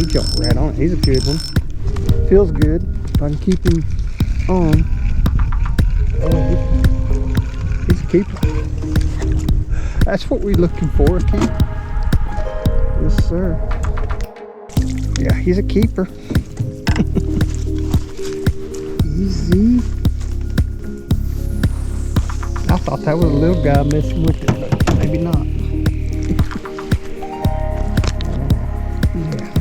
jumped right on it. He's a good one. Feels good. If I can keep him on. Oh, he's a keeper. That's what we're looking for, a keeper. Yes, sir. Yeah, he's a keeper. Easy. I thought that was a little guy messing with it, but maybe not. Yeah.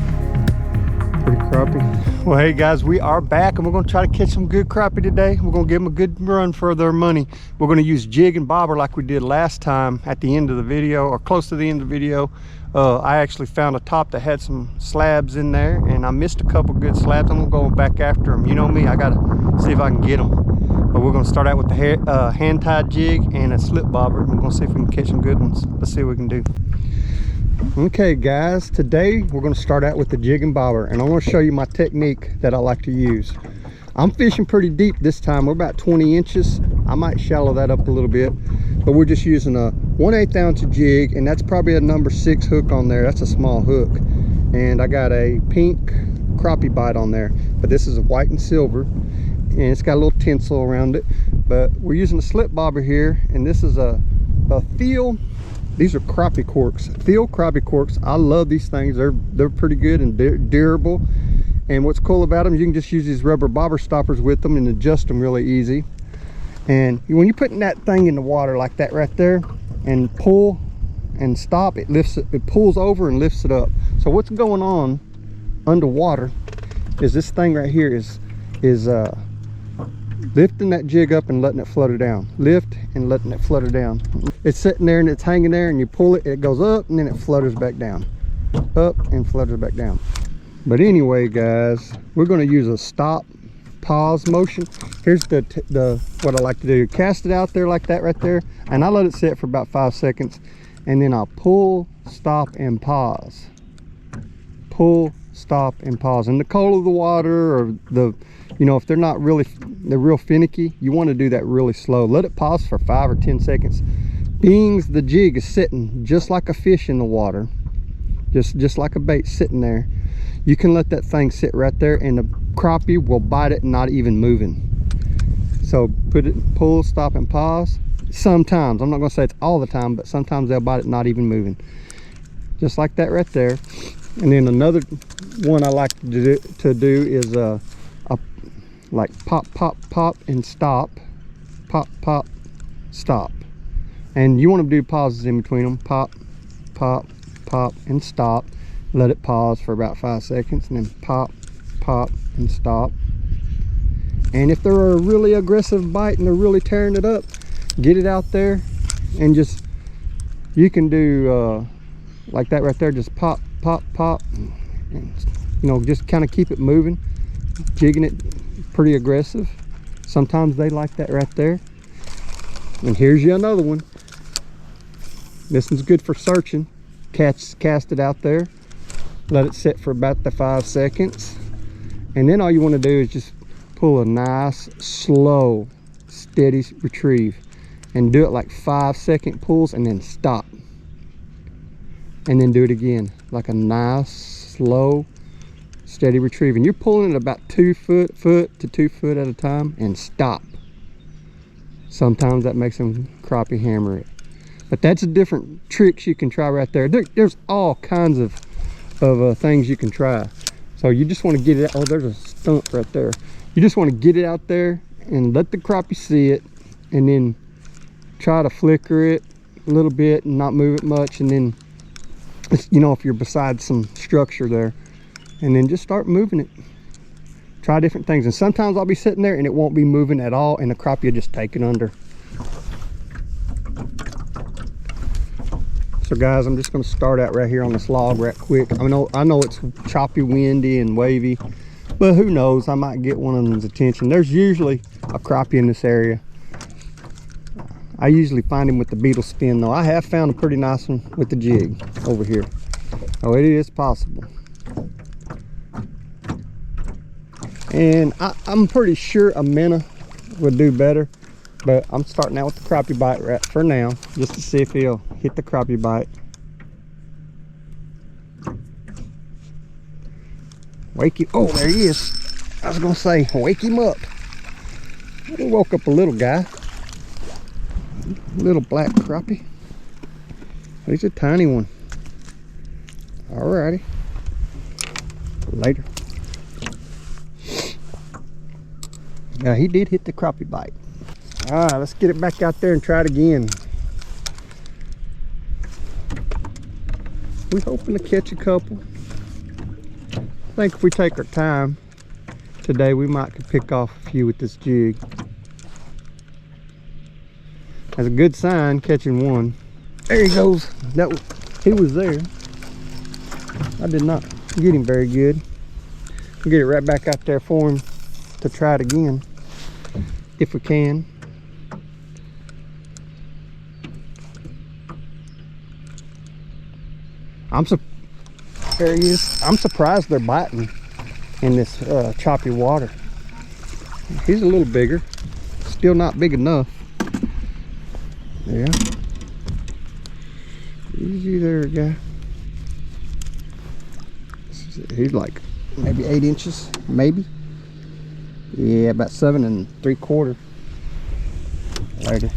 Pretty crappie. Well, hey guys, we are back and we're going to try to catch some good crappie today. We're going to give them a good run for their money. We're going to use jig and bobber like we did last time at the end of the video, or close to the end of the video. I actually found a top that had some slabs in there, and I missed a couple good slabs. I'm going to go back after them. You know me, I got to see if I can get them. But we're going to start out with the hand-tied jig and a slip bobber. We're going to see if we can catch some good ones. Let's see what we can do. Okay guys, today we're going to start out with the jig and bobber, and I'm going to show you my technique that I like to use. I'm fishing pretty deep this time. We're about 20 inches. I might shallow that up a little bit, but we're just using a 1/8 ounce jig, and that's probably a number 6 hook on there. That's a small hook, and I got a pink crappie bite on there, but this is a white and silver, and it's got a little tinsel around it. But we're using a slip bobber here, and this is a Feel. These are crappie corks, Feel crappie corks. I love these things. They're pretty good and durable. And what's cool about them, you can just use these rubber bobber stoppers with them and adjust them really easy. And when you're putting that thing in the water like that right there, and pull and stop, it lifts it, it pulls over and lifts it up. So what's going on underwater is this thing right here is lifting that jig up and letting it flutter down. Lift and letting it flutter down. It's sitting there and it's hanging there, and you pull it, it goes up, and then it flutters back down. Up and flutters back down. But anyway guys, we're going to use a stop pause motion. Here's the what I like to do. Cast it out there like that right there, and I let it sit for about 5 seconds, and then I'll pull, stop, and pause. Pull, stop, and pause. And the color of the water, or the, you know, if they're not really, they're real finicky, you want to do that really slow. Let it pause for 5 or 10 seconds. Being the jig is sitting just like a fish in the water, just like a bait sitting there, you can let that thing sit right there, and the crappie will bite it, not even moving. So pull, stop, and pause. Sometimes, I'm not going to say it's all the time, but sometimes they'll bite it, not even moving. Just like that right there. And then another one I like to do is like pop, pop, pop, and stop. Pop, pop, stop. And you want to do pauses in between them. Pop, pop, pop, and stop. Let it pause for about 5 seconds, and then pop, pop, and stop. And if they're a really aggressive bite and they're really tearing it up, get it out there and just, you can do like that right there, just pop, pop, pop, and, you know, just kind of keep it moving, jigging it pretty aggressive. Sometimes they like that right there. And here's you another one. This one's good for searching. Cast it out there, let it sit for about the 5 seconds, and then all you want to do is just pull a nice slow steady retrieve, and do it like 5-second pulls, and then stop, and then do it again like a nice slow steady retrieve, and you're pulling it about 2 foot to 2 foot at a time, and stop. Sometimes that makes them crappie hammer it. But that's a different tricks you can try right there. There's all kinds of things you can try. So you just want to get it. Oh, there's a stump right there. You just want to get it out there and let the crappie see it, and then try to flicker it a little bit and not move it much. And then, you know, if you're beside some structure there, and then just start moving it. Try different things. And sometimes I'll be sitting there and it won't be moving at all, and the crappie will just take it under. So guys, I'm just going to start out right here on this log right quick. I know it's choppy, windy, and wavy, but who knows, I might get one of them's attention. There's usually a crappie in this area. I usually find him with the beetle spin though. I have found a pretty nice one with the jig over here. Oh, it is possible. And I'm pretty sure a Minnow would do better, but I'm starting out with the crappie bite right for now, just to see if he'll hit the crappie bite. Wake him. Oh, there he is. I was gonna say, wake him up. He woke up a little guy. Little black crappie. He's a tiny one. Alrighty. Later. Now he did hit the crappie bite. Alright, let's get it back out there and try it again. We're hoping to catch a couple. I think if we take our time today, we might could pick off a few with this jig. That's a good sign, catching one. There he goes. He was there. I did not get him very good. We'll get it right back out there for him to try it again, if we can. There he is. I'm surprised they're biting in this choppy water. He's a little bigger, still not big enough. Yeah. Easy there, guy. He's like maybe 8 inches, maybe. Yeah, about 7 3/4. Later.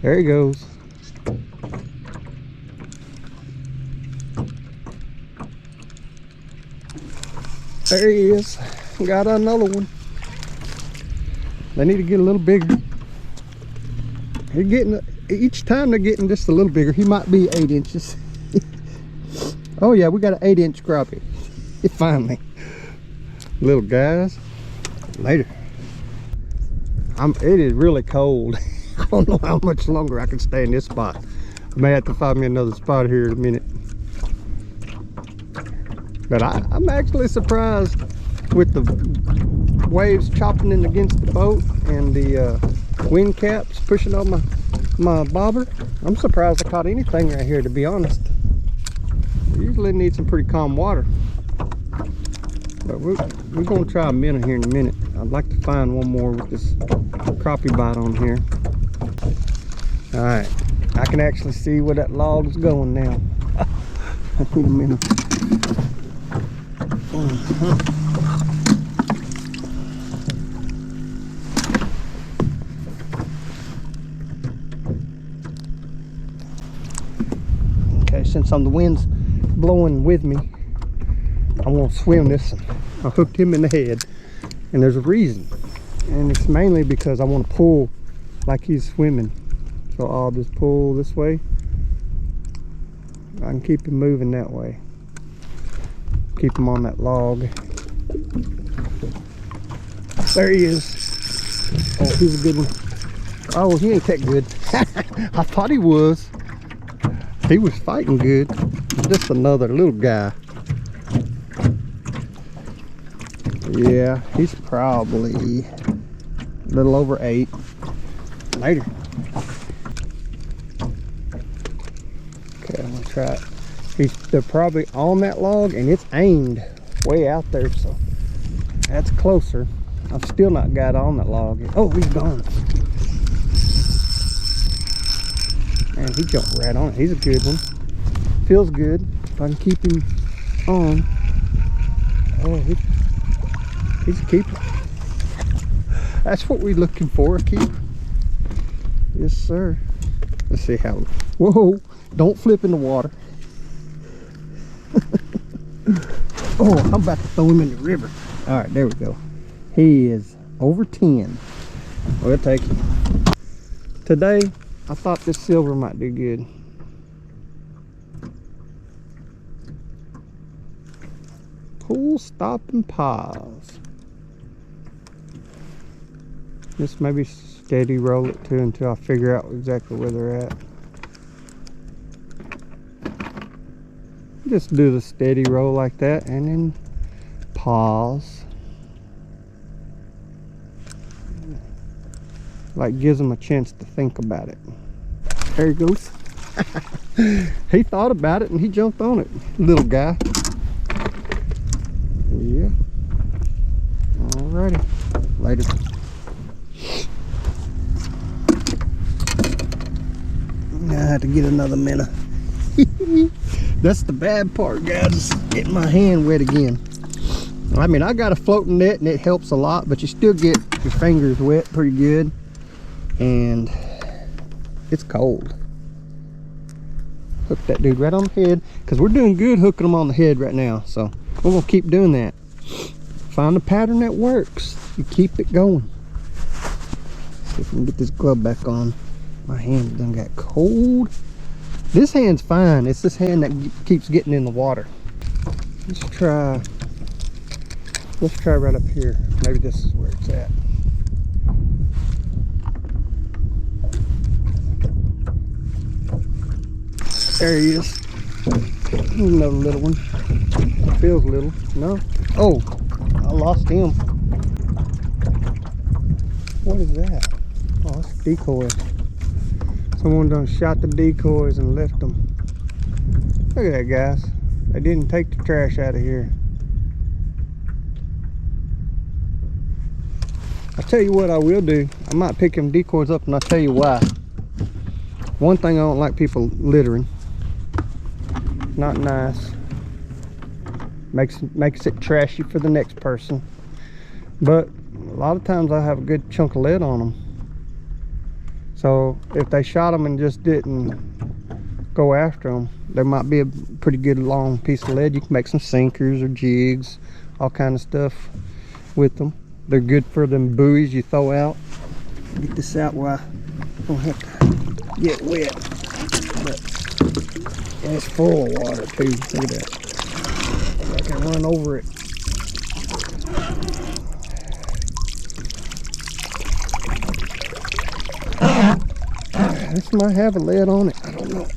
There he goes. There he is. Got another one. They need to get a little bigger. They're getting, each time they're getting just a little bigger. He might be 8 inches. Oh yeah, we got an 8-inch crappie. Finally. Little guys. Later. It is really cold. I don't know how much longer I can stay in this spot. I may have to find me another spot here in a minute. But I'm actually surprised with the waves chopping in against the boat and the wind caps pushing on my bobber. I'm surprised I caught anything right here, to be honest. We usually need some pretty calm water. But we're going to try a minnow here in a minute. I'd like to find one more with this crappie bite on here. Alright, I can actually see where that log is going now. I need a minnow. Okay, since the wind's blowing with me, I want to swim this one. I hooked him in the head, and there's a reason, and it's mainly because I want to pull like he's swimming. So I'll just pull this way. I can keep him moving that way. Keep him on that log. There he is. Oh, he's a good one. Oh, he ain't that good. I thought he was. He was fighting good. Just another little guy. Yeah, he's probably a little over 8. Later. Okay, I'm gonna try it. They're probably on that log, and it's aimed way out there, so that's closer. I've still not got on that log yet. Oh, he's gone. Man, he jumped right on it. He's a good one. Feels good if I can keep him on. Oh, he's a keeper. That's what we're looking for, a keeper. Yes, sir. Let's see how. Whoa! Don't flip in the water. Oh, I'm about to throw him in the river. All right, there we go. He is over 10. We'll take him. Today, I thought this silver might do good. Pull, stop, and pause. Just maybe steady roll it too until I figure out exactly where they're at. Just do the steady roll like that and then pause. Like gives them a chance to think about it. There he goes. He thought about it and he jumped on it. Little guy. Yeah. Alrighty. Later. I have to get another minnow. That's the bad part, guys. Getting my hand wet again. I mean, I got a floating net and it helps a lot, but you still get your fingers wet pretty good. And it's cold. Hook that dude right on the head, because we're doing good hooking them on the head right now. So we're gonna keep doing that. Find a pattern that works. You keep it going. See if we can get this glove back on. My hand done got cold. This hand's fine. It's this hand that keeps getting in the water. Let's try right up here. Maybe this is where it's at. There he is. Another little one. Feels little. No. Oh, I lost him. What is that? Oh, it's a decoy. Someone done shot the decoys and left them. Look at that, guys. They didn't take the trash out of here. I'll tell you what I will do. I might pick them decoys up, and I'll tell you why. One thing, I don't like people littering. Not nice. Makes it trashy for the next person. But a lot of times I have a good chunk of lead on them. So if they shot them and just didn't go after them, there might be a pretty good long piece of lead. You can make some sinkers or jigs, all kind of stuff with them. They're good for them buoys you throw out. Get this out where I don't have to get wet. But, and it's full of water too. Look at that. I can run over it. This might have a lead on it. I don't know.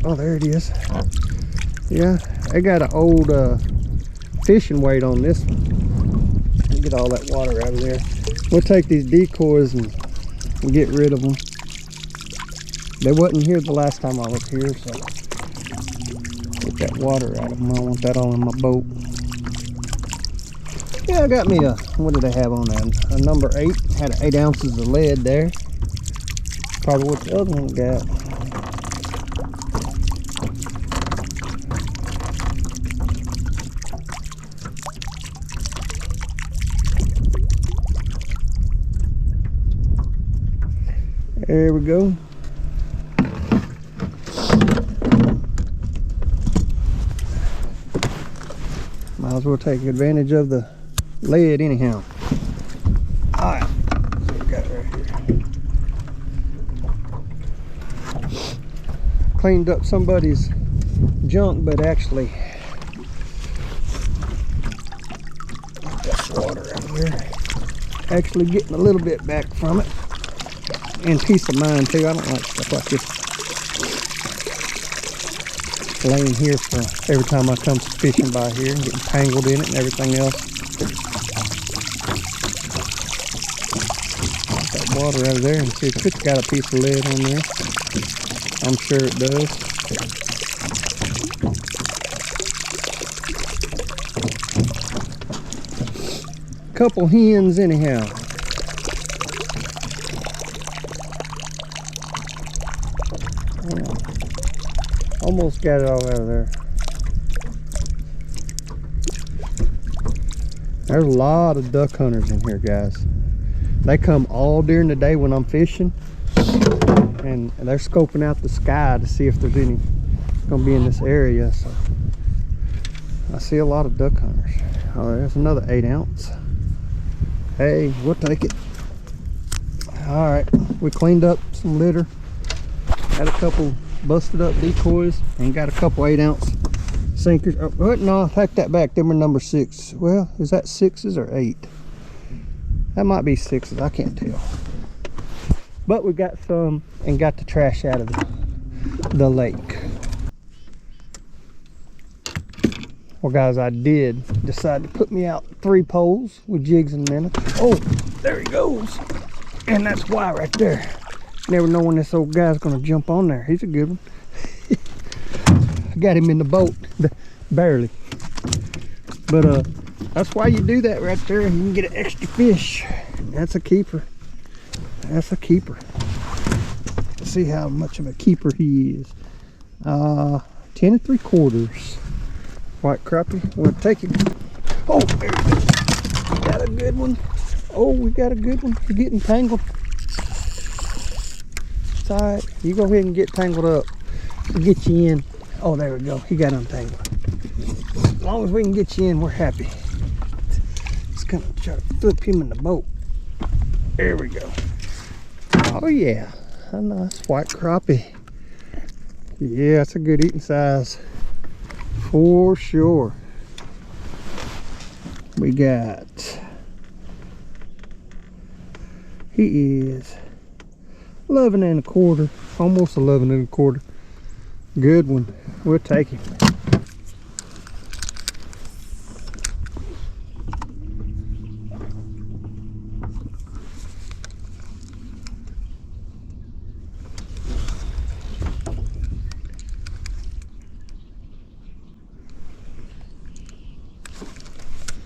Oh, there it is. Yeah, I got an old fishing weight on this one. Get all that water out of there. We'll take these decoys and get rid of them. They wasn't here the last time I was here, so get that water out of them. I don't want that all in my boat. Yeah, I got me a, what did I have on that? A number 8. Had 8 ounces of lead there. Probably what the other one got. There we go. Might as well take advantage of the lead anyhow. Alright, what we got right here. Cleaned up somebody's junk, but actually got water out here. Actually getting a little bit back from it. And peace of mind too. I don't like stuff like this laying here for every time I come fishing by here and getting tangled in it and everything else. Get that water out of there and see if it's got a piece of lead on there. I'm sure it does. Couple hens anyhow. Almost got it all out of there. There's a lot of duck hunters in here, guys. They come all during the day when I'm fishing, and they're scoping out the sky to see if there's any gonna be in this area. So I see a lot of duck hunters. Oh, there's another 8 ounce. Hey, we'll take it. All right, we cleaned up some litter. Had a couple busted up decoys and got a couple 8 ounce sinkers. Oh, no, take that back. Them are number 6. Well, is that 6s or 8? That might be 6s. I can't tell. But we got some and got the trash out of the lake. Well, guys, I did decide to put me out 3 poles with jigs and minnows. Oh, there he goes. And that's why right there. Never know when this old guy's gonna jump on there. He's a good one. I got him in the boat, barely. But that's why you do that right there, and you can get an extra fish. That's a keeper. That's a keeper. Let's see how much of a keeper he is. 10 3/4. White crappie. We'll take it. Oh, there we go. Got a good one. Oh, we got a good one. You're getting tangled. It's alright. You go ahead and get tangled up. We'll get you in. Oh, there we go. He got untangled. As long as we can get you in, we're happy. Just gonna try to flip him in the boat. There we go. Oh yeah, a nice white crappie. Yeah, it's a good eating size for sure. We got, he is 11 1/4, almost 11 1/4. Good one. We'll take him.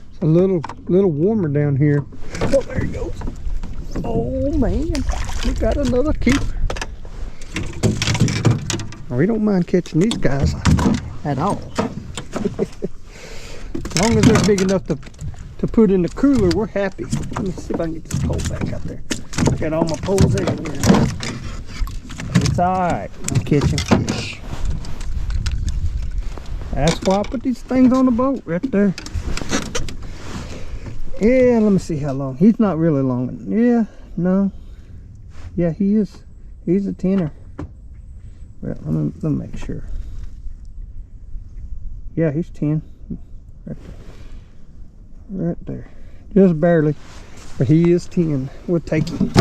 It's a little warmer down here. Oh, there he goes. Oh man, we got another keeper. We don't mind catching these guys at all. As long as they're big enough to put in the cooler, we're happy. Let me see if I can get this pole back up there. I got all my poles everywhere. It's alright. I'm catching fish. That's why I put these things on the boat right there. Yeah, let me see how long. He's not really long. Yeah, no. Yeah, he is. He's a 10er. Well, let me make sure. Yeah, he's 10. Right there. Right there. Just barely. But he is 10. We'll take him.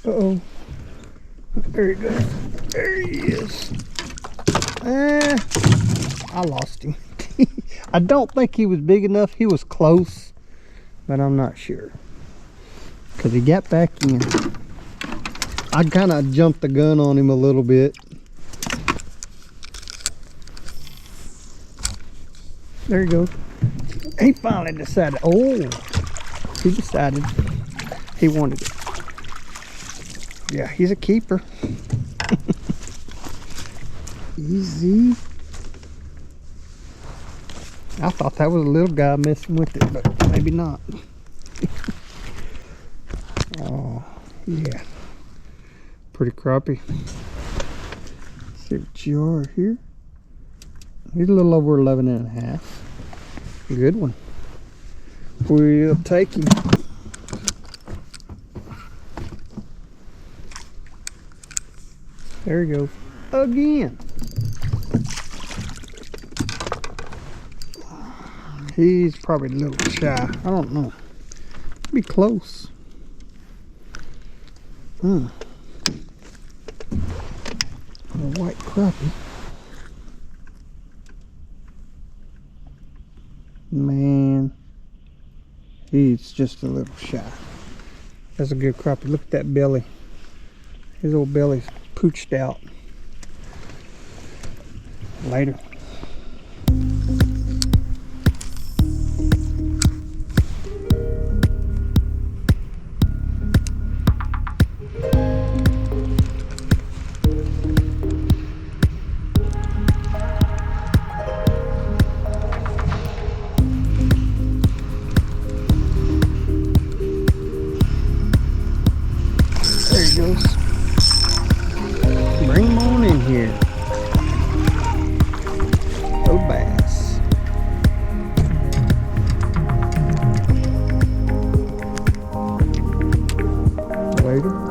Uh-oh. There he goes. There he is. I lost him. I don't think he was big enough. He was close, but I'm not sure. Because he got back in. I kind of jumped the gun on him a little bit. There he goes. He finally decided. Oh, he decided he wanted it. Yeah, he's a keeper. Easy. I thought that was a little guy messing with it, but maybe not. Oh, yeah. Pretty crappie. Let's see what you are here. He's a little over 11 1/2. Good one. We'll take him. There he goes. Again. He's probably a little shy. I don't know. Be close. A white crappie. Man, he's just a little shy. That's a good crappie. Look at that belly. His old belly's pooched out. Later. There he goes. Bring him on in here. Oh, bass. Later.